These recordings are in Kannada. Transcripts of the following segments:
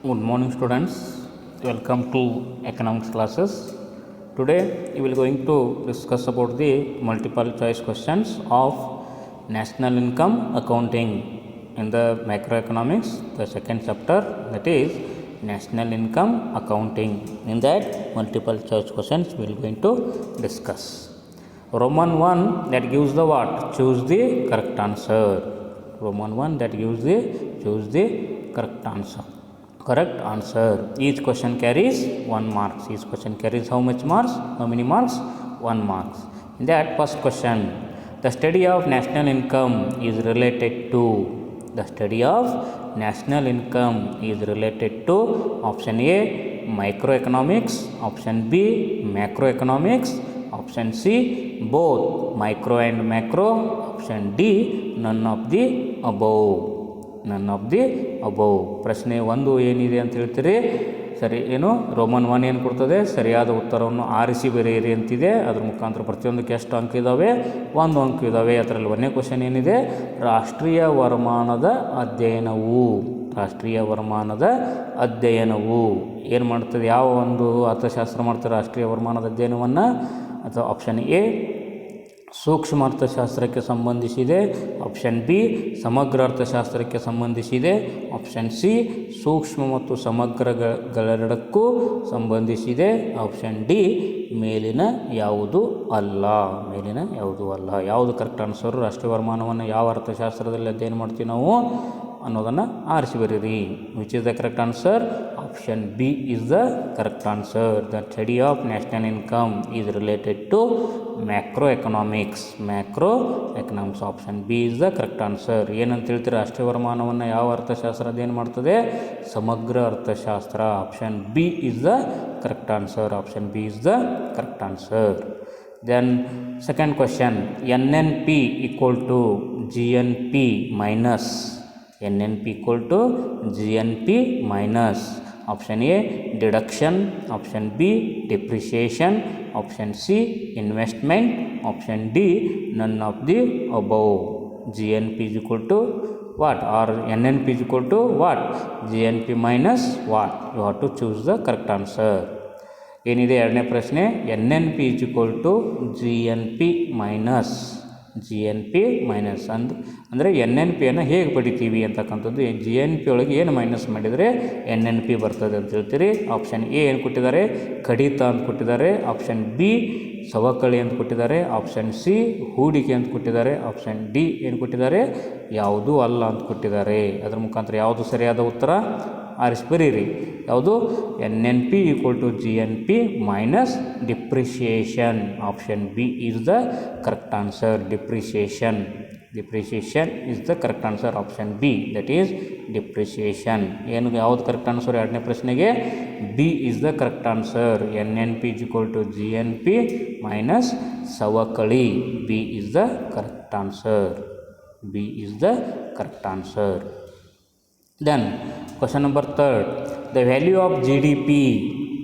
Good morning, students. Welcome to economics classes. Today we will going to discuss about the multiple choice questions of national income accounting in the macroeconomics, the second chapter, that is national income accounting. In that multiple choice questions we will going to discuss. Roman 1 that gives the what? Choose the correct answer. Roman 1 that gives the choose the correct answer. Correct answer. Each question carries 1 marks. Each question carries how much marks? How many marks? 1 marks. In that first question, the study of national income is related to. The study of national income is related to option A microeconomics, option B macroeconomics, option C both micro and macro, option D none of the above. None of the above. ಪ್ರಶ್ನೆ 1 ಏನಿದೆ ಅಂತ ಹೇಳ್ತೀರಿ? ಸರಿ, ಏನು ರೋಮನ್ 1 ಏನು ಕೊಡ್ತದೆ? ಸರಿಯಾದ ಉತ್ತರವನ್ನು ಆರಿಸಿ ಬರೆಯಿರಿ ಅಂತಿದೆ. ಅದ್ರ ಮುಖಾಂತರ ಪ್ರತಿಯೊಂದಕ್ಕೆ ಎಷ್ಟು ಅಂಕ ಇದ್ದಾವೆ? 1 ಅಂಕ ಇದ್ದಾವೆ. ಅದರಲ್ಲಿ 1ನೇ ಕ್ವಶನ್ ಏನಿದೆ? ರಾಷ್ಟ್ರೀಯ ವರಮಾನದ ಅಧ್ಯಯನವು. ರಾಷ್ಟ್ರೀಯ ವರಮಾನದ ಅಧ್ಯಯನವು ಏನು ಮಾಡ್ತದೆ? ಯಾವ ಒಂದು ಅರ್ಥಶಾಸ್ತ್ರ ಮಾಡ್ತಾರೆ ರಾಷ್ಟ್ರೀಯ ವರಮಾನದ ಅಧ್ಯಯನವನ್ನು? ಅಥವಾ ಆಪ್ಷನ್ ಎ ಸೂಕ್ಷ್ಮ ಅರ್ಥಶಾಸ್ತ್ರಕ್ಕೆ ಸಂಬಂಧಿಸಿದೆ, ಆಪ್ಷನ್ ಬಿ ಸಮಗ್ರ ಅರ್ಥಶಾಸ್ತ್ರಕ್ಕೆ ಸಂಬಂಧಿಸಿದೆ, ಆಪ್ಷನ್ ಸಿ ಸೂಕ್ಷ್ಮ ಮತ್ತು ಸಮಗ್ರಗಳೆರಡಕ್ಕೂ ಸಂಬಂಧಿಸಿದೆ, ಆಪ್ಷನ್ ಡಿ ಮೇಲಿನ ಯಾವುದು ಅಲ್ಲ. ಮೇಲಿನ ಯಾವುದು ಅಲ್ಲ. ಯಾವುದು ಕರೆಕ್ಟ್ ಆನ್ಸರು? ರಾಷ್ಟ್ರೀಯ ವರಮಾನವನ್ನು ಯಾವ ಅರ್ಥಶಾಸ್ತ್ರದಲ್ಲಿ ಅಧ್ಯಯನ ಮಾಡ್ತೀವಿ ನಾವು ಅನ್ನೋದನ್ನು ಆರಿಸಿ ಬರೀರಿ. Which is the correct answer? Option B is the correct answer. The study of national income is related to macro economics. Macro economics option B is the correct answer. ಏನಂತ ಹೇಳ್ತೀರಿ? ರಾಷ್ಟ್ರೀಯ ವರಮಾನವನ್ನು ಯಾವ ಅರ್ಥಶಾಸ್ತ್ರ ಅದೇನು ಮಾಡ್ತದೆ? ಸಮಗ್ರ ಅರ್ಥಶಾಸ್ತ್ರ. Option B is the correct answer. Option B is the correct answer. Then second question, NNP equal to GNP minus. NNP equal to GNP minus. Option A deduction, option B depreciation, option C investment, option D none of the above. GNP is equal to what? Or NNP is equal to what? GNP minus what? You have to choose the correct answer. ಏನಿದೆ ಎರಡನೇ ಪ್ರಶ್ನೆ? NNP is equal to GNP minus. GNP minus ಅಂದರೆ NNP ಅನ್ನು ಹೇಗೆ ಪಡಿತೀವಿ ಅಂತಕ್ಕಂಥದ್ದು. GNP ಒಳಗೆ ಏನು ಮೈನಸ್ ಮಾಡಿದರೆ NNP ಬರ್ತದೆ ಅಂತ ಹೇಳ್ತೀರಿ. ಆಪ್ಷನ್ ಎ ಏನು ಕೊಟ್ಟಿದ್ದಾರೆ? ಕಡಿತ ಅಂತ ಕೊಟ್ಟಿದ್ದಾರೆ. ಆಪ್ಷನ್ ಬಿ ಸವಕಳಿ ಅಂತ ಕೊಟ್ಟಿದ್ದಾರೆ. ಆಪ್ಷನ್ ಸಿ ಹೂಡಿಕೆ ಅಂತ ಕೊಟ್ಟಿದ್ದಾರೆ. ಆಪ್ಷನ್ ಡಿ ಏನು ಕೊಟ್ಟಿದ್ದಾರೆ? ಯಾವುದೂ ಅಲ್ಲ ಅಂತ ಕೊಟ್ಟಿದ್ದಾರೆ. ಅದರ ಮುಖಾಂತರ ಯಾವುದು ಸರಿಯಾದ ಉತ್ತರ ಆರಿಸಿ ಬರೀರಿ. ಯಾವುದು? NNP equal to GNP minus depreciation. Option B is the correct answer. Depreciation. Depreciation is the correct answer. Option B, that is depreciation. ಏನು ಯಾವುದು ಕರೆಕ್ಟ್ ಆನ್ಸರ್? ಎರಡನೇ ಪ್ರಶ್ನೆಗೆ B is the correct answer. NNP is equal to GNP minus ಸವಕಳಿ. B is the correct answer. B is the correct answer. Then question number 3, the value of GDP.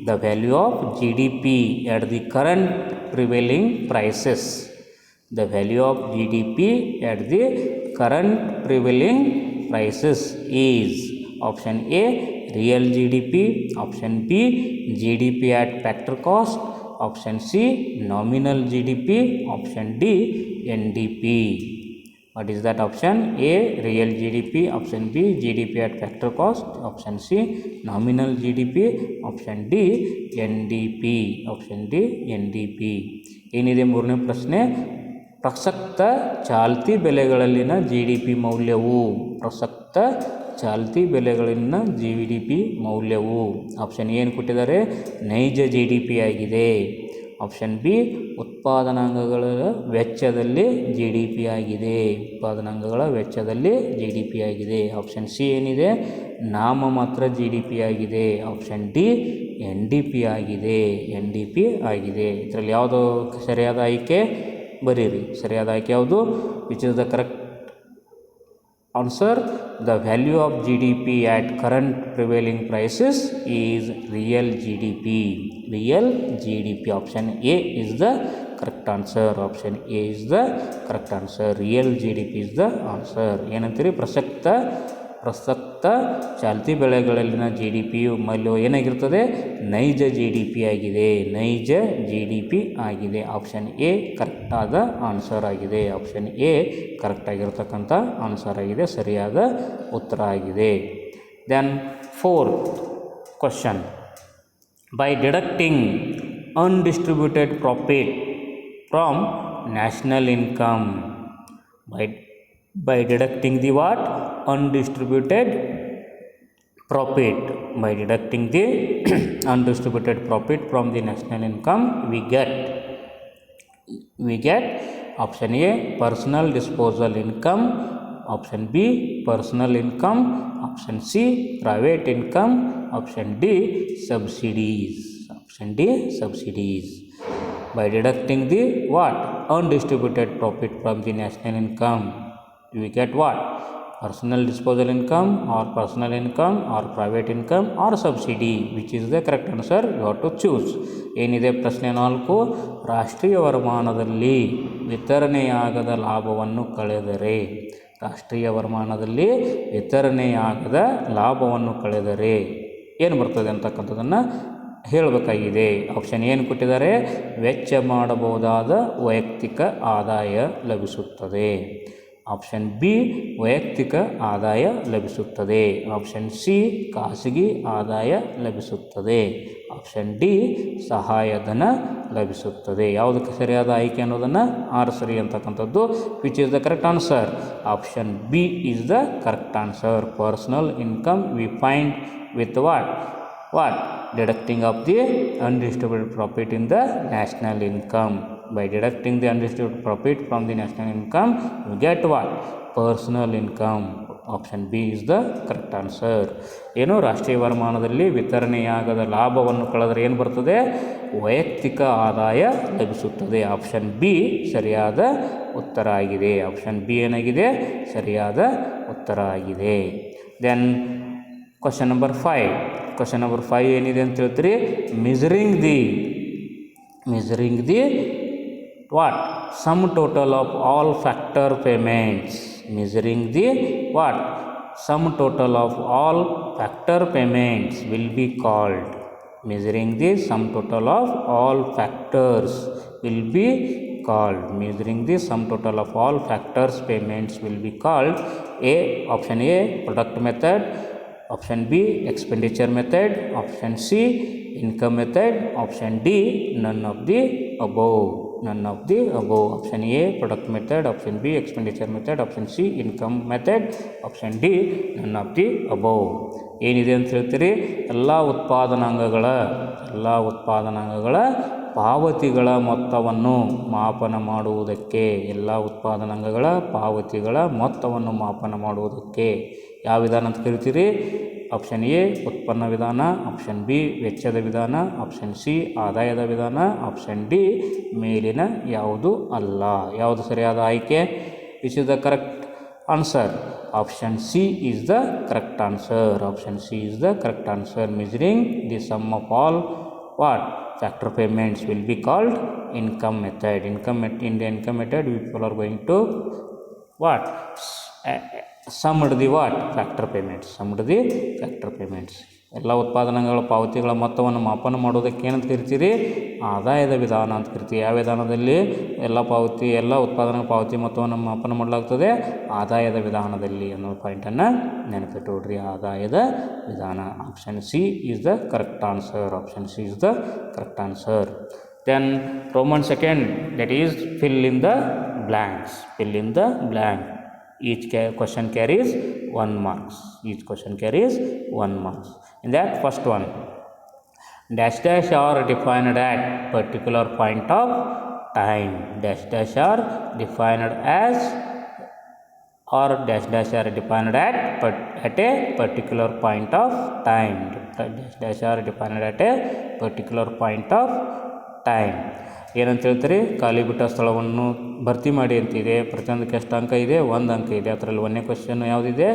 The value of GDP at the current prevailing prices. The value of GDP at the current prevailing prices is option A real GDP, option B GDP at factor cost, option C nominal GDP, option D NDP. What is that option? A real GDP, option B GDP at factor cost, option C nominal GDP, option D NDP. option D NDP. ಏನಿದೆ ಮೂರನೇ ಪ್ರಶ್ನೆ? ಪ್ರಸಕ್ತ ಚಾಲ್ತಿ ಬೆಲೆಗಳಲ್ಲಿನ GDP ಮೌಲ್ಯವು. ಪ್ರಸಕ್ತ ಚಾಲ್ತಿ ಬೆಲೆಗಳಲ್ಲಿನ GDP ಮೌಲ್ಯವು. ಆಪ್ಷನ್ ಏನು ಕೊಟ್ಟಿದ್ದಾರೆ? ನೈಜ GDP ಆಗಿದೆ. ಆಪ್ಷನ್ ಬಿ ಉತ್ಪಾದನಾಂಗಗಳ ವೆಚ್ಚದಲ್ಲಿ GDP ಆಗಿದೆ. ಉತ್ಪಾದನಾಂಗಗಳ ವೆಚ್ಚದಲ್ಲಿ GDP ಆಗಿದೆ. ಆಪ್ಷನ್ ಸಿ ಏನಿದೆ? ನಾಮಮಾತ್ರ GDP ಆಗಿದೆ. ಆಪ್ಷನ್ ಡಿ NDP ಆಗಿದೆ. NDP ಆಗಿದೆ. ಇದರಲ್ಲಿ ಯಾವುದು ಸರಿಯಾದ ಆಯ್ಕೆ? ಬರೀರಿ. ಸರಿಯಾದ ಆಯ್ಕೆ ಯಾವುದು? Which is the correct answer? The value of GDP at current prevailing prices is real GDP. Real GDP. Option A is the correct answer. Option A is the correct answer. Real GDP is the answer. ಏನಂತೀರಿ? ಪ್ರಸಕ್ತ ಪ್ರಸಕ್ತ ಚಾಲ್ತಿ ಬೆಳೆಗಳಲ್ಲಿನ ಜಿ ಡಿ ಪಿಯು ಮೌಲ್ಯವು ಏನಾಗಿರ್ತದೆ, ನೈಜ ಜಿ ಡಿ ಪಿ ಆಗಿದೆ, ನೈಜ ಜಿ ಡಿ ಪಿ ಆಗಿದೆ. ಆಪ್ಷನ್ ಎ ಕರೆಕ್ಟಾದ ಆನ್ಸರ್ ಆಗಿದೆ. ಆಪ್ಷನ್ ಎ ಕರೆಕ್ಟಾಗಿರ್ತಕ್ಕಂಥ ಆನ್ಸರ್ ಆಗಿದೆ, ಸರಿಯಾದ ಉತ್ತರ ಆಗಿದೆ. Then 4th question, by deducting undistributed profit from national income, by deducting the what, undistributed profit, by deducting the undistributed profit from the national income, we get option A personal disposal income, option B personal income, option C private income, option D subsidies. Option D subsidies. By deducting the what, undistributed profit from the national income, we get what, personal disposal income or personal income or private income or subsidy. Which is the correct answer? You have to choose. ಏನಿದೆ ಪ್ರಶ್ನೆ 4, ರಾಷ್ಟ್ರೀಯ ವರಮಾನದಲ್ಲಿ ವಿತರಣೆಯಾಗದ ಲಾಭವನ್ನು ಕಳೆದರೆ, ರಾಷ್ಟ್ರೀಯ ವರಮಾನದಲ್ಲಿ ವಿತರಣೆಯಾಗದ ಲಾಭವನ್ನು ಕಳೆದರೆ ಏನು ಬರ್ತದೆ ಅಂತಕ್ಕಂಥದ್ದನ್ನು ಹೇಳಬೇಕಾಗಿದೆ. ಆಪ್ಷನ್ ಏನು ಕೊಟ್ಟಿದ್ದಾರೆ, ವೆಚ್ಚ ಮಾಡಬಹುದಾದ ವೈಯಕ್ತಿಕ ಆದಾಯ ಲಭಿಸುತ್ತದೆ. ಆಪ್ಷನ್ ಬಿ ವೈಯಕ್ತಿಕ ಆದಾಯ ಲಭಿಸುತ್ತದೆ. ಆಪ್ಷನ್ ಸಿ ಖಾಸಗಿ ಆದಾಯ ಲಭಿಸುತ್ತದೆ. ಆಪ್ಷನ್ ಡಿ ಸಹಾಯಧನ ಲಭಿಸುತ್ತದೆ. ಯಾವುದಕ್ಕೆ ಸರಿಯಾದ ಆಯ್ಕೆ ಅನ್ನೋದನ್ನು ಆರಿಸ್ರಿ ಅಂತಕ್ಕಂಥದ್ದು. Which is the correct answer? Option B is the correct answer. Personal income we find with what deducting of the undistributed profit in the national income. By deducting the undistributed profit from the national income, you get what, personal income. Option B is the correct answer. ಏನು, ರಾಷ್ಟ್ರೀಯ ವರಮಾನದಲ್ಲಿ ವಿತರಣೆಯಾಗದ ಲಾಭವನ್ನು ಕಳೆದರೆ ಏನು ಬರ್ತದೆ, ವೈಯಕ್ತಿಕ ಆದಾಯ ಲಭಿಸುತ್ತದೆ. ಆಪ್ಷನ್ ಬಿ ಸರಿಯಾದ ಉತ್ತರ ಆಗಿದೆ. ಆಪ್ಷನ್ ಬಿ ಏನಾಗಿದೆ, ಸರಿಯಾದ ಉತ್ತರ ಆಗಿದೆ. Then question number 5. Question number 5 ಏನಿದೆ ಅಂತ ಹೇಳ್ತೀರಿ, measuring the what, sum total of all factor payments. Measuring the what, sum total of all factor payments will be called. Measuring the sum total of all factors will be called. Measuring the sum total of all factors payments will be called A. Option A product method, option B expenditure method, option C income method, option D none of the above. Option A product method, option B expenditure method, option C income method, option D none of the above. ಏನಿದೆ ಅಂತ ಹೇಳ್ತೀರಿ, ಎಲ್ಲ ಉತ್ಪಾದನಾಂಗಗಳ ಪಾವತಿಗಳ ಮೊತ್ತವನ್ನು ಮಾಪನ ಮಾಡುವುದಕ್ಕೆ, ಎಲ್ಲ ಉತ್ಪಾದನಾಂಗಗಳ ಪಾವತಿಗಳ ಮೊತ್ತವನ್ನು ಮಾಪನ ಮಾಡುವುದಕ್ಕೆ ಯಾವ ವಿಧಾನ ಅಂತ ಕರಿತೀರಿ? ಆಪ್ಷನ್ ಎ ಉತ್ಪನ್ನ ವಿಧಾನ, ಆಪ್ಷನ್ ಬಿ ವೆಚ್ಚದ ವಿಧಾನ, ಆಪ್ಷನ್ ಸಿ ಆದಾಯದ ವಿಧಾನ, ಆಪ್ಷನ್ ಡಿ ಮೇಲಿನ ಯಾವುದು ಅಲ್ಲ. ಯಾವುದು ಸರಿಯಾದ ಆಯ್ಕೆ? Which is the correct answer? Option C is the correct answer. Option C is the correct answer. Measuring the sum of all what factor payments will be called income method. In the income method people are going to what, summed the what, factor payments. ಎಲ್ಲ ಉತ್ಪಾದನೆಗಳ ಪಾವತಿಗಳ ಮೊತ್ತವನ್ನು ಮಾಪನ ಮಾಡೋದಕ್ಕೆ ಏನಂತ ಕರಿತೀರಿ? ಆದಾಯದ ವಿಧಾನ ಅಂತ ಕರಿತೀವಿ. ಯಾವ ವಿಧಾನದಲ್ಲಿ ಎಲ್ಲ ಉತ್ಪಾದನಾ ಪಾವತಿ ಮೊತ್ತವನ್ನು ಮಾಪನ ಮಾಡಲಾಗ್ತದೆ? ಆದಾಯದ ವಿಧಾನದಲ್ಲಿ ಅನ್ನೋ ಪಾಯಿಂಟನ್ನು ನೆನಪಿಟ್ಟುಕೊಡ್ರಿ. ಆದಾಯದ ವಿಧಾನ. Option C is the correct answer. Option C is the correct answer. Then Roman 2, that is fill in the blanks. Each question carries 1 marks. In that first one, dash are defined at particular point of time. Dash are defined as, or dash are defined at a particular point of time. Dash are defined at a particular point of time. ಏನಂತ ಹೇಳ್ತೀರಿ? ಖಾಲಿ ಬಿಟ್ಟ ಸ್ಥಳವನ್ನು ಭರ್ತಿ ಮಾಡಿ ಅಂತಿದೆ. ಪ್ರತಿಯೊಂದಕ್ಕೆ ಎಷ್ಟು ಅಂಕ ಇದೆ? 1 ಅಂಕ ಇದೆ. ಅದರಲ್ಲಿ 1ನೇ ಕ್ವಶನ್ ಯಾವುದಿದೆ?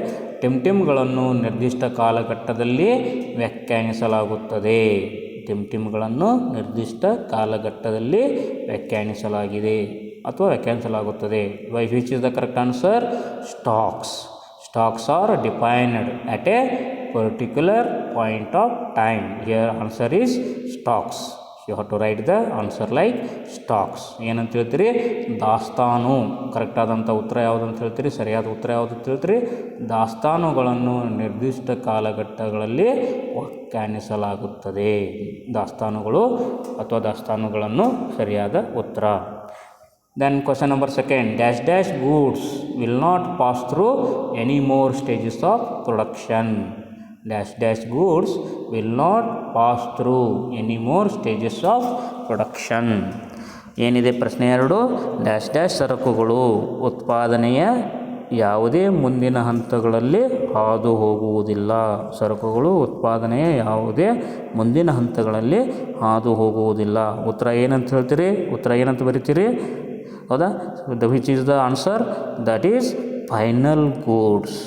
ಟಿಮ್ಗಳನ್ನು ನಿರ್ದಿಷ್ಟ ಕಾಲಘಟ್ಟದಲ್ಲಿ ವ್ಯಾಖ್ಯಾನಿಸಲಾಗುತ್ತದೆ. ಟಿಮ್ಗಳನ್ನು ನಿರ್ದಿಷ್ಟ ಕಾಲಘಟ್ಟದಲ್ಲಿ ವ್ಯಾಖ್ಯಾನಿಸಲಾಗಿದೆ ಅಥವಾ ವ್ಯಾಖ್ಯಾನಿಸಲಾಗುತ್ತದೆ. Which is the correct answer? Stocks are defined at a particular point of time. Here answer is stocks. You have to write the answer like stocks. ಏನಂತ ಹೇಳ್ತೀರಿ? ದಾಸ್ತಾನು. ಕರೆಕ್ಟಾದಂಥ ಉತ್ತರ ಯಾವುದು ಅಂತ ಹೇಳ್ತೀರಿ? ಸರಿಯಾದ ಉತ್ತರ ಯಾವುದು ಅಂತ ಹೇಳ್ತೀರಿ? ದಾಸ್ತಾನುಗಳನ್ನು ನಿರ್ದಿಷ್ಟ ಕಾಲಘಟ್ಟಗಳಲ್ಲಿ ವ್ಯಾಖ್ಯಾನಿಸಲಾಗುತ್ತದೆ. ದಾಸ್ತಾನುಗಳು ಅಥವಾ ದಾಸ್ತಾನುಗಳನ್ನು ಸರಿಯಾದ ಉತ್ತರ. Then question number 2, dash goods will not pass through any more stages of production. Dash goods will not pass through any more stages of production. ಏನಿದೆ ಪ್ರಶ್ನೆ 2? ಡ್ಯಾಶ್ ಸರಕುಗಳು ಉತ್ಪಾದನೆಯ ಯಾವುದೇ ಮುಂದಿನ ಹಂತಗಳಲ್ಲಿ ಹಾದು ಹೋಗುವುದಿಲ್ಲ. ಸರಕುಗಳು ಉತ್ಪಾದನೆಯ ಯಾವುದೇ ಮುಂದಿನ ಹಂತಗಳಲ್ಲಿ ಹಾದು ಹೋಗುವುದಿಲ್ಲ. ಉತ್ತರ ಏನಂತ ಹೇಳ್ತೀರಿ? ಉತ್ತರ ಏನಂತ ಬರೀತೀರಿ? ಹೌದಾ? Which is the answer? That is final goods.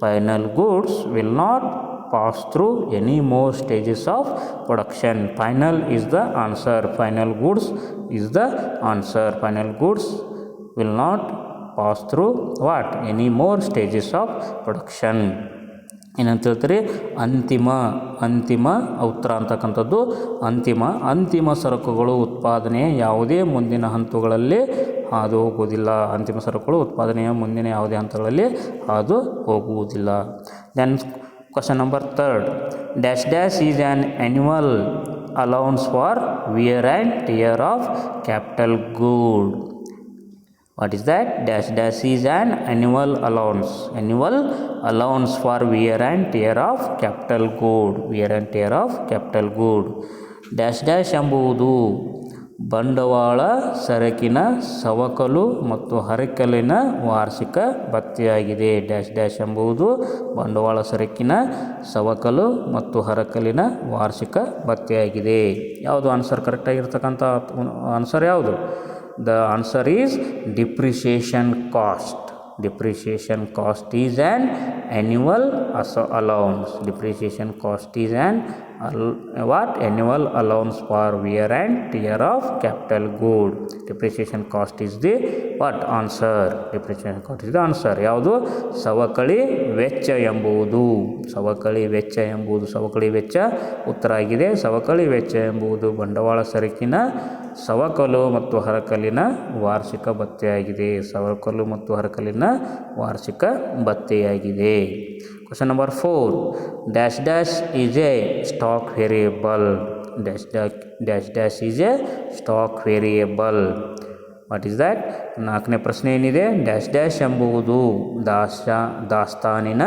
Final goods will not pass through any more stages of production. Final is the answer. Final goods is the answer. Final goods will not pass through what? Any more stages of production. ಏನಂತ ಹೇಳ್ತೀರಿ? ಅಂತಿಮ ಉತ್ತರ ಅಂತಕ್ಕಂಥದ್ದು ಅಂತಿಮ ಸರಕುಗಳು ಉತ್ಪಾದನೆಯ ಯಾವುದೇ ಮುಂದಿನ ಹಂತಗಳಲ್ಲಿ ಹಾದು ಹೋಗುವುದಿಲ್ಲ. ಅಂತಿಮ ಸರಕುಗಳು ಉತ್ಪಾದನೆಯ ಮುಂದಿನ ಯಾವುದೇ ಹಂತಗಳಲ್ಲಿ ಹಾದು ಹೋಗುವುದಿಲ್ಲ. Then question number 3, dash is an annual allowance for wear and tear of capital good. What is that? Dash is an annual allowance for wear and tear of capital good. Dash ಎಂಬುದು ಬಂಡವಾಳ ಸರಕಿನ ಸವಕಲು ಮತ್ತು ಹರಕಲಿನ ವಾರ್ಷಿಕ ಭತ್ಯೆಯಾಗಿದೆ. ಡ್ಯಾಶ್ ಎಂಬುದು ಬಂಡವಾಳ ಸರಕಿನ ಸವಕಲು ಮತ್ತು ಹರಕಲಿನ ವಾರ್ಷಿಕ ಭತ್ಯೆಯಾಗಿದೆ. ಯಾವುದು ಆನ್ಸರ್ ಕರೆಕ್ಟಾಗಿರ್ತಕ್ಕಂಥ ಆನ್ಸರ್ ಯಾವುದು? The answer is depreciation cost. Depreciation cost is an annual allowance. Depreciation cost is an annual allowance for wear and tear of capital good. Depreciation cost is the answer. Depreciation cost is the answer. ಯಾವುದು? ಸವಕಳಿ ವೆಚ್ಚ ಎಂಬುದು. ಸವಕಳಿ ವೆಚ್ಚ ಉತ್ತರ ಆಗಿದೆ. ಸವಕಳಿ ವೆಚ್ಚ ಎಂಬುದು ಬಂಡವಾಳ ಸರಕಿನ ಸವಕಲು ಮತ್ತು ಹರಕಲಿನ ವಾರ್ಷಿಕ ಭತ್ಯೆಯಾಗಿದೆ. Question number 4, dash is a stock variable. Dash is a stock variable. What is that? 4ನೇ ಪ್ರಶ್ನೆ ಏನಿದೆ? ಡ್ಯಾಶ್ ಎಂಬುದು ದಾಸ್ತಾನಿನ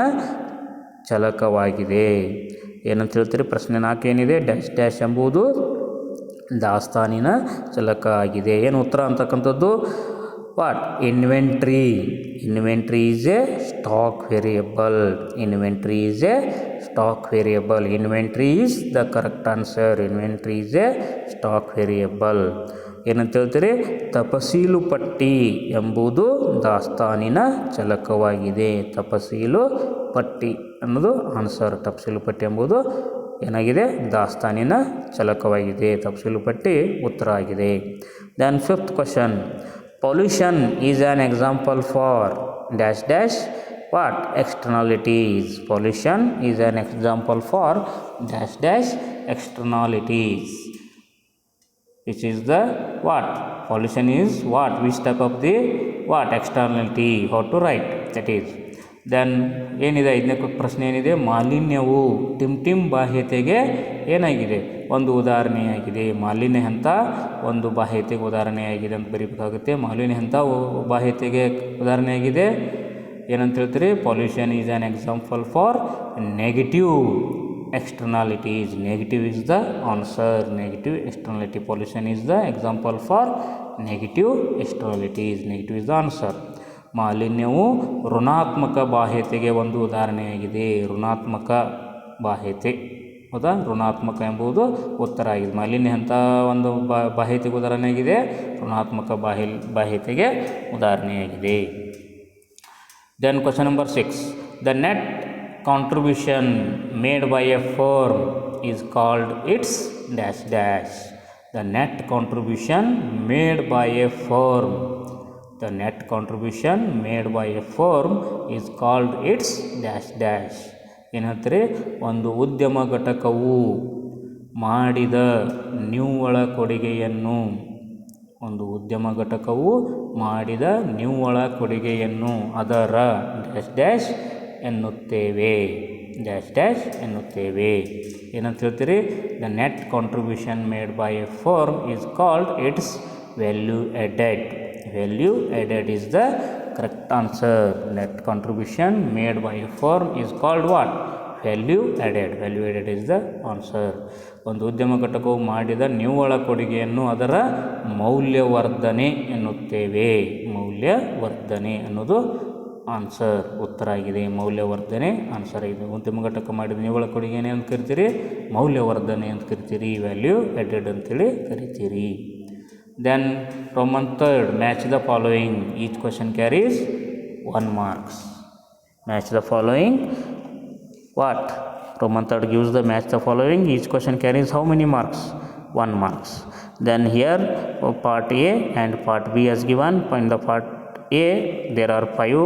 ಚಲಕವಾಗಿದೆ. ಏನಂತ ಹೇಳ್ತೀರಿ? ಪ್ರಶ್ನೆ 4 ಏನಿದೆ? ಡ್ಯಾಶ್ ಎಂಬುದು ದಾಸ್ತಾನಿನ ಚಲಕ ಆಗಿದೆ. ಏನು ಉತ್ತರ ಅಂತಕ್ಕಂಥದ್ದು? Inventory is a stock variable. Inventory is the correct answer. Inventory is a stock variable. ಏನಂತ ಹೇಳ್ತೀರಿ? ತಪಸೀಲು ಪಟ್ಟಿ ಎಂಬುದು ದಾಸ್ತಾನಿನ ಚಲಕವಾಗಿದೆ. ತಪಸೀಲು ಪಟ್ಟಿ ಅನ್ನೋದು ಆನ್ಸರ್. ತಪಸೀಲು ಪಟ್ಟಿ ಎಂಬುದು ಏನಾಗಿದೆ? ದಾಸ್ತಾನಿನ ಚಲಕವಾಗಿದೆ. ತಪಸೀಲು ಪಟ್ಟಿ ಉತ್ತರ ಆಗಿದೆ. Then 5th question, pollution is an example for dash externalities. Pollution is an example for dash externalities. Which is the pollution is which type of the externality? How to write? That is. Then ಏನಿದೆ? 5ನೇ ಪ್ರಶ್ನೆ ಏನಿದೆ? ಮಾಲಿನ್ಯವು ಟಿಮ್ ಬಾಹ್ಯತೆಗೆ ಏನಾಗಿದೆ? ಒಂದು ಉದಾಹರಣೆಯಾಗಿದೆ. ಮಾಲಿನ್ಯ ಹಂತ ಒಂದು ಬಾಹ್ಯತೆಗೆ ಉದಾಹರಣೆಯಾಗಿದೆ ಅಂತ ಬರೀಬೇಕಾಗುತ್ತೆ. ಮಾಲಿನ್ಯ ಹಂತ ಬಾಹ್ಯತೆಗೆ ಉದಾಹರಣೆಯಾಗಿದೆ. ಏನಂತ ಹೇಳ್ತೀರಿ? Pollution is an example for negative externalities. Negative is the answer. Negative externality. Pollution is the example for negative externalities. Negative is the answer. ಮಾಲಿನ್ಯವು ಋಣಾತ್ಮಕ ಬಾಹ್ಯತೆಗೆ ಒಂದು ಉದಾಹರಣೆಯಾಗಿದೆ. ಋಣಾತ್ಮಕ ಬಾಹ್ಯತೆ, ಹೌದಾ? ಋಣಾತ್ಮಕ ಎಂಬುದು ಉತ್ತರ ಆಗಿದೆ. ಮಾಲಿನ್ಯ ಅಂತ ಒಂದು ಬಾಹ್ಯತೆಗೆ ಉದಾಹರಣೆಯಾಗಿದೆ. ಋಣಾತ್ಮಕ ಬಾಹ್ಯತೆಗೆ ಉದಾಹರಣೆಯಾಗಿದೆ. Then question number 6, the net contribution made by a firm is called its dash. The net contribution made by a firm The net contribution made by a firm is called its dash dash. ಏನು ಹೇಳ್ತೀರಿ? ಒಂದು ಉದ್ಯಮ ಘಟಕವು ಮಾಡಿದ ನಿವ್ವಳ ಕೊಡುಗೆಯನ್ನು, ಒಂದು ಉದ್ಯಮ ಘಟಕವು ಮಾಡಿದ ನಿವ್ವಳ ಕೊಡುಗೆಯನ್ನು ಅದರ ಡ್ಯಾಶ್ ಡ್ಯಾಶ್ ಎನ್ನುತ್ತೇವೆ, ಡ್ಯಾಶ್ ಡ್ಯಾಶ್ ಎನ್ನುತ್ತೇವೆ. ಏನಂತ ಹೇಳ್ತೀರಿ? The net contribution made by A firm is called it's value added. Value added is the correct answer. Net contribution made by a firm is called what? Value added. Value added is the answer. ಒಂದು ಉದ್ಯಮ ಘಟಕವು ಮಾಡಿದ ನಿವ್ವಳ ಕೊಡುಗೆಯನ್ನು ಅದರ ಮೌಲ್ಯವರ್ಧನೆ ಎನ್ನುತ್ತೇವೆ. ಮೌಲ್ಯವರ್ಧನೆ ಅನ್ನೋದು ಆನ್ಸರ್, ಉತ್ತರ ಆಗಿದೆ. ಮೌಲ್ಯವರ್ಧನೆ ಆನ್ಸರ್ ಆಗಿದೆ. ಉದ್ಯಮ ಘಟಕ ಮಾಡಿದ ನಿವ್ವಳ ಕೊಡುಗೆನೇ ಅಂತ ಕರಿತೀರಿ, ಮೌಲ್ಯವರ್ಧನೆ ಅಂತ ಕರಿತೀರಿ, ವ್ಯಾಲ್ಯೂ added ಅಂತೇಳಿ ಕರಿತೀರಿ. Then Roman third, match the following. Each question carries 1 marks. Match the following. What? Roman third gives the match the following. Each question carries how many marks? 1 marks. Then here part A and part B is given. In the part A there are 5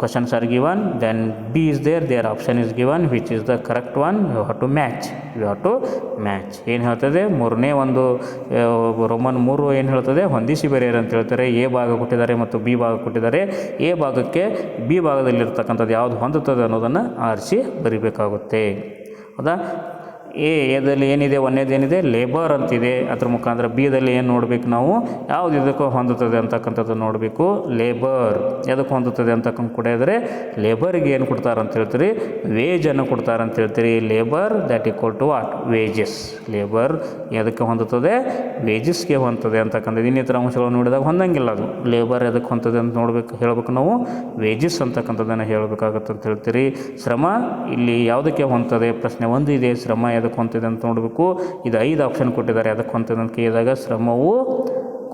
questions are given. Then B is there, their option is given, which is the correct one. You have to match. You have to match. ಏನು ಹೇಳ್ತದೆ? ಮೂರನೇ ಒಂದು ರೋಮನ್ 3 ಏನು ಹೇಳ್ತದೆ? ಹೊಂದಿಸಿ ಬರೆಯಿರಿ ಅಂತ ಹೇಳ್ತಾರೆ. ಎ ಭಾಗ ಕೊಟ್ಟಿದ್ದಾರೆ ಮತ್ತು ಬಿ ಭಾಗ ಕೊಟ್ಟಿದ್ದಾರೆ. ಎ ಭಾಗಕ್ಕೆ ಬಿ ಭಾಗದಲ್ಲಿರ್ತಕ್ಕಂಥದ್ದು ಯಾವುದು ಹೊಂದುತ್ತದೆ ಅನ್ನೋದನ್ನು ಆರಿಸಿ ಬರಿಬೇಕಾಗುತ್ತೆ. ಹೌದಾ? ಎದಲ್ಲಿ ಏನಿದೆ? ಒಂದೇದೇನಿದೆ? ಲೇಬರ್ ಅಂತಿದೆ. ಅದ್ರ ಮುಖಾಂತರ ಬಿದಲ್ಲಿ ಏನು ನೋಡಬೇಕು ನಾವು? ಯಾವುದು ಇದಕ್ಕೂ ಹೊಂದುತ್ತದೆ ಅಂತಕ್ಕಂಥದ್ದು ನೋಡಬೇಕು. ಲೇಬರ್ ಎದಕ್ಕೆ ಹೊಂದುತ್ತದೆ ಅಂತಕ್ಕಂಥ ಕೂಡ ಇದ್ದರೆ ಲೇಬರ್ಗೆ ಏನು ಕೊಡ್ತಾರೆ ಅಂತ ಹೇಳ್ತೀರಿ? ವೇಜನ್ನು ಕೊಡ್ತಾರೆ ಅಂತ ಹೇಳ್ತೀರಿ. Labour that equal to what? Wages. Labour ಎದಕ್ಕೆ ಹೊಂದುತ್ತದೆ? ವೇಜಸ್ಗೆ ಹೊಂದುತ್ತದೆ ಅಂತಕ್ಕಂಥದ್ದು. ಇನ್ನಿತರ ಅಂಶಗಳನ್ನು ನೋಡಿದಾಗ ಹೊಂದಂಗಿಲ್ಲ ಅದು. ಲೇಬರ್ ಎದಕ್ಕೆ ಹೊಂದುತ್ತದೆ ಅಂತ ನೋಡಬೇಕು, ಹೇಳಬೇಕು ನಾವು ವೇಜಸ್ ಅಂತಕ್ಕಂಥದ್ದನ್ನು ಹೇಳಬೇಕಾಗತ್ತೆ ಅಂತ ಹೇಳ್ತೀರಿ. ಶ್ರಮ ಇಲ್ಲಿ ಯಾವುದಕ್ಕೆ ಹೊಂದುತ್ತದೆ? ಪ್ರಶ್ನೆ 1 ಇದೆ, ಶ್ರಮ ಅದಕ್ಕೆ ಹೊಂದಿದೆ ಅಂತ ನೋಡಬೇಕು. ಇದು 5 ಆಪ್ಷನ್ ಕೊಟ್ಟಿದ್ದಾರೆ. ಅದಕ್ಕೆ ಹೊಂದಿದೆ ಅಂತ ಕೇಳಿದಾಗ ಶ್ರಮವು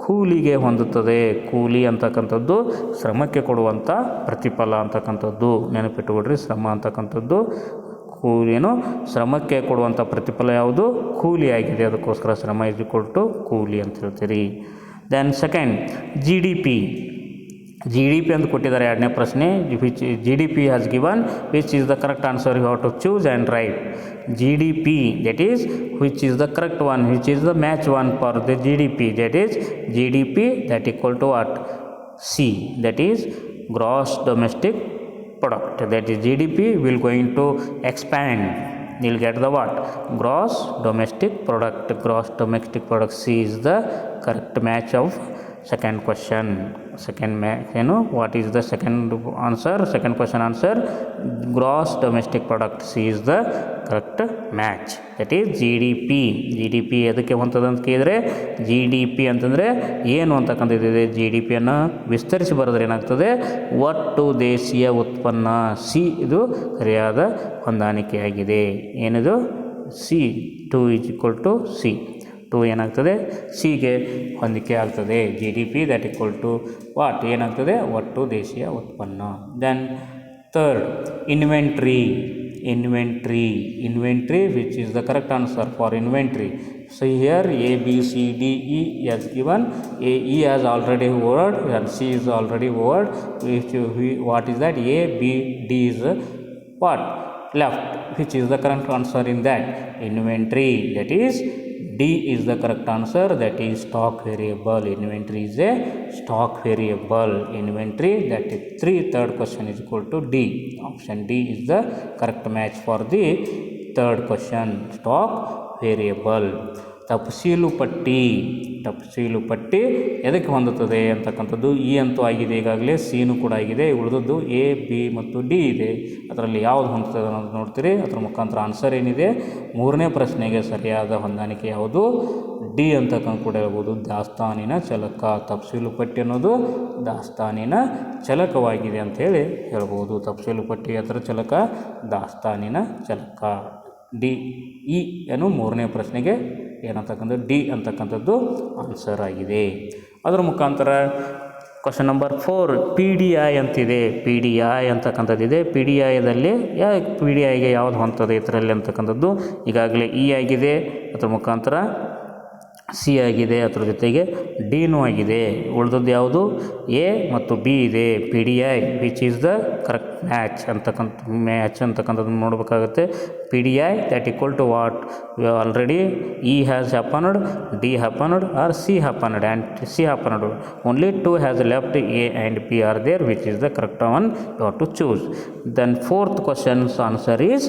ಕೂಲಿಗೆ ಹೊಂದುತ್ತದೆ. ಕೂಲಿ ಅಂತಕ್ಕಂಥದ್ದು ಶ್ರಮಕ್ಕೆ ಕೊಡುವಂಥ ಪ್ರತಿಫಲ ಅಂತಕ್ಕಂಥದ್ದು ನೆನಪಿಟ್ಟುಬಿಡ್ರಿ. ಶ್ರಮ ಅಂತಕ್ಕಂಥದ್ದು ಕೂಲಿಯನ್ನು ಶ್ರಮಕ್ಕೆ ಕೊಡುವಂಥ ಪ್ರತಿಫಲ ಯಾವುದು? ಕೂಲಿಯಾಗಿದೆ. ಅದಕ್ಕೋಸ್ಕರ ಶ್ರಮ ಇಸ್ ಈಕ್ವಲ್ ಟು ಕೂಲಿ ಅಂತ ಹೇಳ್ತೀರಿ. Then second G D P ಅಂತ ಕೊಟ್ಟಿದ್ದಾರೆ. ಎರಡನೇ ಪ್ರಶ್ನೆ, which G D P has given, which is the correct answer? You have to choose and write. G D P that is which is the correct one, which is the match one for the G D P. That is G D P that equal to what? C, that is gross domestic product. That is GDP will going to expand. You'll get the what? Gross domestic product. Gross domestic product. C is the correct match of second question. Second match, what is the second answer? Second question answer, gross domestic product. C is the correct match. That is GDP. GDP ಎದಕ್ಕೆ ಹೊಂತದ ಅಂತ ಕೇಳಿದರೆ, ಜಿ ಡಿ ಪಿ ಅಂತಂದರೆ ಏನು ಅಂತಕ್ಕಂಥದ್ದಿದೆ. ಜಿ ಡಿ ಪಿಯನ್ನು ವಿಸ್ತರಿಸಿ ಬರೆದ್ರೆ ಏನಾಗ್ತದೆ? ಒಟ್ಟು ದೇಶೀಯ ಉತ್ಪನ್ನ. ಸಿ ಇದು ಸರಿಯಾದ ಹೊಂದಾಣಿಕೆಯಾಗಿದೆ. ಏನಿದು? C 2 is equal to C. 2 ಏನಾಗ್ತದೆ? ಸಿಗೆ ಹೊಂದಿಕೆ ಆಗ್ತದೆ. G D P that equal to what? ಏನಾಗ್ತದೆ? ಒಟ್ಟು ದೇಶೀಯ ಉತ್ಪನ್ನ. Then third inventory. Which is the correct answer for inventory? So here A B C D E is given. E has already word and C is already word. What is that? A, B, D is what? Left. Which is the correct answer in that? Inventory. That is D is the correct answer. That is stock variable. Inventory is a stock variable. Inventory, that is 3. Third question is equal to D. Option D is the correct match for the third question. Stock variable. ತಫ್ಸೀಲು ಪಟ್ಟಿ ಎದಕ್ಕೆ ಹೊಂದುತ್ತದೆ ಅಂತಕ್ಕಂಥದ್ದು ಇ ಅಂತೂ ಆಗಿದೆ, ಈಗಾಗಲೇ ಸಿನೂ ಕೂಡ ಆಗಿದೆ. ಉಳಿದದ್ದು ಎ, ಬಿ ಮತ್ತು ಡಿ ಇದೆ. ಅದರಲ್ಲಿ ಯಾವುದು ಹೊಂದುತ್ತದೆ ಅನ್ನೋದು ನೋಡ್ತೀರಿ. ಅದರ ಮುಖಾಂತರ ಆನ್ಸರ್ ಏನಿದೆ? ಮೂರನೇ ಪ್ರಶ್ನೆಗೆ ಸರಿಯಾದ ಹೊಂದಾಣಿಕೆ ಯಾವುದು? ಡಿ ಅಂತಕ್ಕಂಥ ಕೂಡ ಹೇಳ್ಬೋದು. ದಾಸ್ತಾನಿನ ಚಲಕ. ತಫ್ಸೀಲು ಪಟ್ಟಿ ಅನ್ನೋದು ದಾಸ್ತಾನಿನ ಚಲಕವಾಗಿದೆ ಅಂಥೇಳಿ ಹೇಳ್ಬೋದು. ತಫ್ಸೀಲು ಪಟ್ಟಿ ಅದರ ಚಲಕ ದಾಸ್ತಾನಿನ ಚಲಕ. ಡಿ ಇ ಏನು ಮೂರನೇ ಪ್ರಶ್ನೆಗೆ ಏನಂತಕ್ಕಂಥದ್ದು ಡಿ ಅಂತಕ್ಕಂಥದ್ದು ಆನ್ಸರ್ ಆಗಿದೆ. ಅದರ ಮುಖಾಂತರ question number 4 P D I ಅಂತಿದೆ. ಪಿ ಡಿ ಐ ಅಂತಕ್ಕಂಥದ್ದಿದೆ. ಪಿ ಡಿ ಐದಲ್ಲಿ ಪಿ ಡಿ ಐಗೆ ಯಾವುದು ಹೊಂತದೆ ಇದರಲ್ಲಿ ಅಂತಕ್ಕಂಥದ್ದು ಈಗಾಗಲೇ ಇ ಆಗಿದೆ. ಅದರ ಮುಖಾಂತರ ಸಿ ಆಗಿದೆ, ಅದ್ರ ಜೊತೆಗೆ ಡಿನೂ ಆಗಿದೆ. ಉಳಿದದ್ದು ಯಾವುದು? ಎ ಮತ್ತು ಬಿ ಇದೆ. P D I which is the correct match ಅಂತಕ್ಕಂಥದ್ದನ್ನು ನೋಡಬೇಕಾಗುತ್ತೆ. P D I that equal to what? Already E has happened, D happened, R C happened and C happened. Only 2 has left, A and B are there which is the correct one. You have to choose. Then fourth questions answer is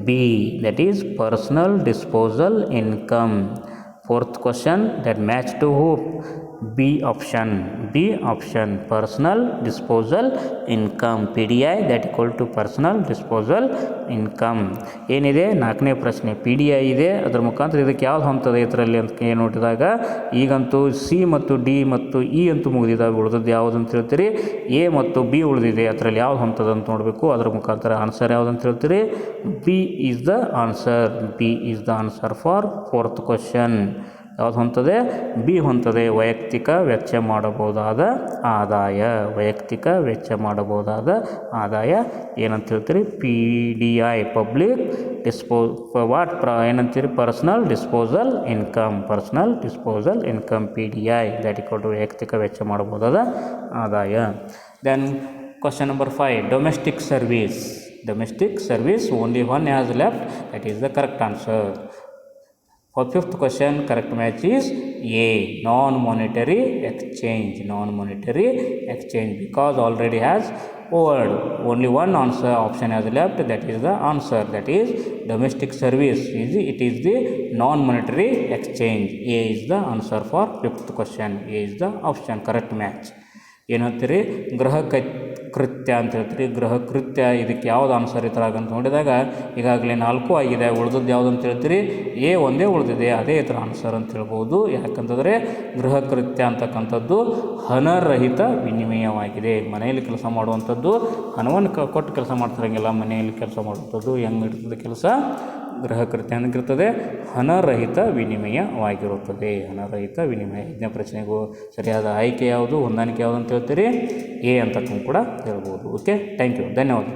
B, that is personal disposal income. Fourth question that match to who? B option. B option, personal disposal income. PDI that equal to personal disposal income. ಏನಿದೆ? 4ನೇ ಪ್ರಶ್ನೆ ಪಿ ಡಿ ಐ ಇದೆ. ಅದರ ಮುಖಾಂತರ ಇದಕ್ಕೆ ಯಾವ್ದು ಹೊಂತದೆ ಇದರಲ್ಲಿ ಅಂತ ಏನು ನೋಡಿದಾಗ, ಈಗಂತೂ ಸಿ ಮತ್ತು ಡಿ ಮತ್ತು ಇ ಅಂತೂ ಮುಗಿದಿದ್ದಾವೆ. ಉಳಿದದ್ದು ಯಾವುದು ಅಂತ ಹೇಳ್ತೀರಿ? ಎ ಮತ್ತು ಬಿ ಉಳಿದಿದೆ. ಅದರಲ್ಲಿ ಯಾವ್ದು ಹೊಂತದ ಅಂತ ನೋಡಬೇಕು. ಅದರ ಮುಖಾಂತರ ಆನ್ಸರ್ ಯಾವ್ದು ಅಂತ ಹೇಳ್ತೀರಿ? B is the answer. B is the answer for fourth question. ಯಾವ್ದು ಹೊಂತದೆ? ಬಿ ಹೊಂತದೆ. ವೈಯಕ್ತಿಕ ವೆಚ್ಚ ಮಾಡಬಹುದಾದ ಆದಾಯ. ವೈಯಕ್ತಿಕ ವೆಚ್ಚ ಮಾಡಬಹುದಾದ ಆದಾಯ ಏನಂತ ಹೇಳ್ತೀರಿ? ಪಿ ಡಿ ಐ, ಪಬ್ಲಿಕ್ ಏನಂತೀರಿ? Personal disposal income. Personal disposal income, P D I that equal to ವೈಯಕ್ತಿಕ ವೆಚ್ಚ ಮಾಡಬಹುದಾದ ಆದಾಯ. Then question number 5, domestic service. Domestic service, only one has left, that is the correct answer. For fifth question, correct match is A, non-monetary exchange. Non-monetary exchange, because already has word, only one answer option has left, that is the answer, that is domestic service. It is the non-monetary exchange. A is the answer for fifth question. A is the option, correct match. ಏನು ಹೇಳ್ತೀರಿ? ಗೃಹ ಕೃತ್ಯ ಅಂತ ಹೇಳ್ತೀರಿ. ಗೃಹ ಕೃತ್ಯ, ಇದಕ್ಕೆ ಯಾವ್ದು ಆನ್ಸರ್ ಇತರಾಗ ಅಂತ ನೋಡಿದಾಗ ಈಗಾಗಲೇ 4 ಆಗಿದೆ. ಉಳಿದದ್ದು ಯಾವುದು ಅಂತ ಹೇಳ್ತೀರಿ? ಎ ಒಂದೇ ಉಳಿದಿದೆ, ಅದೇ ಇತರ ಆನ್ಸರ್ ಅಂತ ಹೇಳ್ಬೋದು. ಯಾಕಂತಂದರೆ ಗೃಹ ಕೃತ್ಯ ಅಂತಕ್ಕಂಥದ್ದು ಹಣರಹಿತ ವಿನಿಮಯವಾಗಿದೆ. ಮನೆಯಲ್ಲಿ ಕೆಲಸ ಮಾಡುವಂಥದ್ದು, ಹಣವನ್ನು ಕೊಟ್ಟು ಕೆಲಸ ಮಾಡ್ತಿರಂಗಿಲ್ಲ. ಮನೆಯಲ್ಲಿ ಕೆಲಸ ಮಾಡುವಂಥದ್ದು ಹೆಂಗಿರ್ತದೆ ಕೆಲಸ? ಗೃಹ ಕೃತ್ಯ ಅಂತಿರ್ತದೆ, ಹಣರಹಿತ ವಿನಿಮಯವಾಗಿರುತ್ತದೆ. ಹಣರಹಿತ ವಿನಿಮಯ. 5ನೇ ಪ್ರಶ್ನೆಗೂ ಸರಿಯಾದ ಆಯ್ಕೆ ಯಾವುದು, ಹೊಂದಾಣಿಕೆ ಯಾವುದು ಅಂತ ಹೇಳ್ತೀರಿ? ಎ ಅಂತಕ್ಕೂ ಕೂಡ ಹೇಳ್ಬೋದು. ಓಕೆ, ಥ್ಯಾಂಕ್ ಯು, ಧನ್ಯವಾದ.